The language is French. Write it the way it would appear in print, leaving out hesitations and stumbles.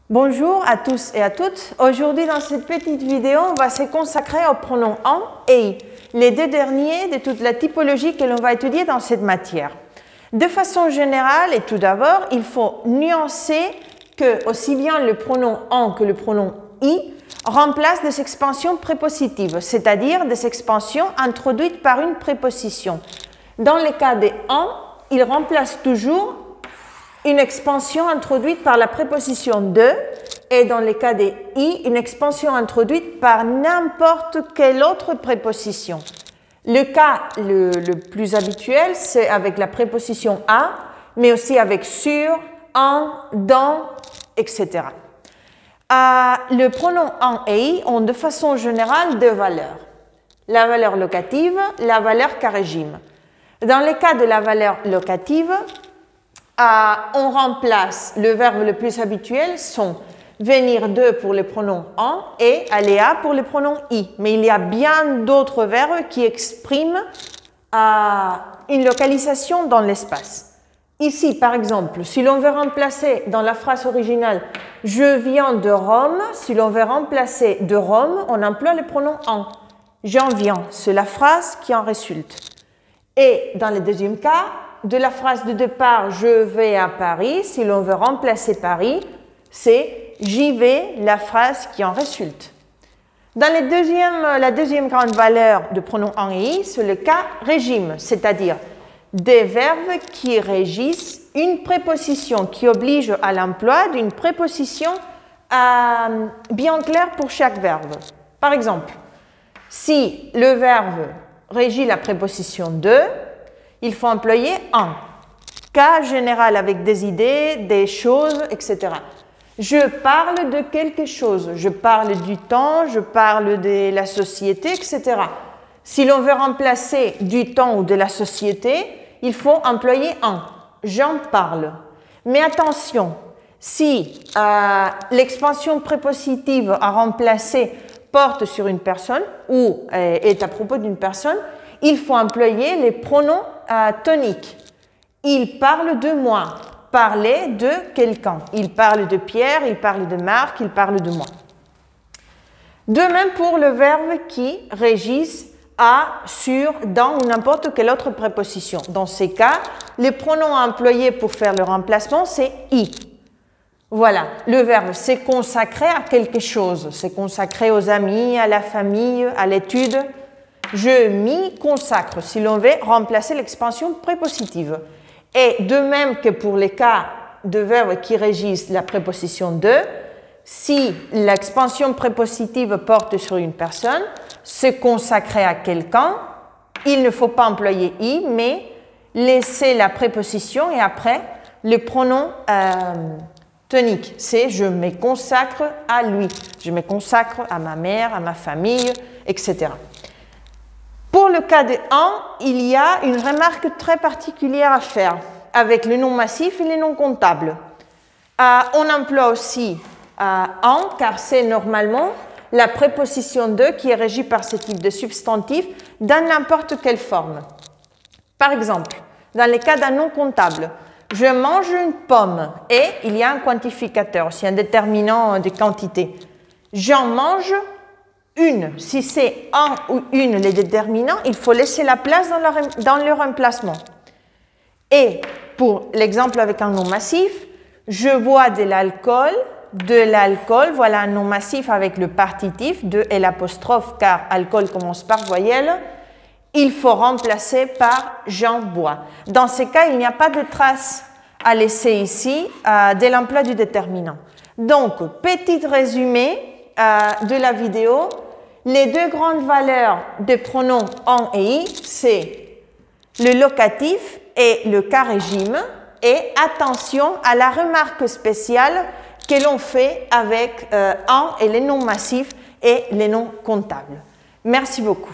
Bonjour à tous et à toutes. Aujourd'hui, dans cette petite vidéo, on va se consacrer aux pronoms en et i, les deux derniers de toute la typologie que l'on va étudier dans cette matière. De façon générale, et tout d'abord, il faut nuancer que aussi bien le pronom en que le pronom i remplacent des expansions prépositives, c'est-à-dire des expansions introduites par une préposition. Dans le cas de en, il remplace toujours une expansion introduite par la préposition de, et dans le cas des i, une expansion introduite par n'importe quelle autre préposition. Le cas le plus habituel, c'est avec la préposition à, mais aussi avec sur, en, dans, etc. Le pronom en et i ont de façon générale deux valeurs. La valeur locative, la valeur carrégime. Dans le cas de la valeur locative, on remplace le verbe le plus habituel sont venir de pour le pronom en et aller à pour le pronom i. Mais il y a bien d'autres verbes qui expriment une localisation dans l'espace. Ici, par exemple, si l'on veut remplacer dans la phrase originale « je viens de Rome », si l'on veut remplacer de Rome, on emploie le pronom en. « J'en viens », c'est la phrase qui en résulte. Et dans le deuxième cas, de la phrase de départ « je vais à Paris », si l'on veut remplacer Paris, c'est « j'y vais », la phrase qui en résulte. Dans la deuxième grande valeur de pronom en et i, c'est le cas régime, c'est-à-dire des verbes qui régissent une préposition, qui oblige à l'emploi d'une préposition bien claire pour chaque verbe. Par exemple, si le verbe régit la préposition de, il faut employer en. Cas général avec des idées, des choses, etc. Je parle de quelque chose, je parle du temps, je parle de la société, etc. Si l'on veut remplacer du temps ou de la société, il faut employer en. J'en parle. Mais attention, si l'expansion prépositive à remplacer porte sur une personne ou est à propos d'une personne, il faut employer les pronoms toniques. Il parle de moi. Parler de quelqu'un. Il parle de Pierre, il parle de Marc, il parle de moi. De même pour le verbe qui régisse à, sur, dans ou n'importe quelle autre préposition. Dans ces cas, les pronoms employés pour faire le remplacement, c'est i. Voilà, le verbe c'est consacré à quelque chose. C'est consacré aux amis, à la famille, à l'étude. Je m'y consacre, si l'on veut remplacer l'expansion prépositive. Et de même que pour les cas de verbes qui régissent la préposition de, si l'expansion prépositive porte sur une personne, se consacrer à quelqu'un, il ne faut pas employer i, mais laisser la préposition et après le pronom tonique. C'est je me consacre à lui, je me consacre à ma mère, à ma famille, etc. Pour le cas de en, il y a une remarque très particulière à faire avec le nom massif et les noms comptables. On emploie aussi en car c'est normalement la préposition de qui est régie par ce type de substantif dans n'importe quelle forme. Par exemple, dans le cas d'un nom comptable, je mange une pomme et il y a un quantificateur, c'est un déterminant de quantité. J'en mange une. Si c'est un ou une les déterminants, il faut laisser la place dans le remplacement. Et pour l'exemple avec un nom massif, je bois de l'alcool, voilà un nom massif avec le partitif de et l'apostrophe car alcool commence par voyelle, il faut remplacer par j'en bois. Dans ces cas, il n'y a pas de trace à laisser ici de l'emploi du déterminant. Donc, petit résumé de la vidéo. Les deux grandes valeurs des pronoms en et i, c'est le locatif et le cas régime. Et attention à la remarque spéciale que l'on fait avec en et les noms massifs et les noms comptables. Merci beaucoup.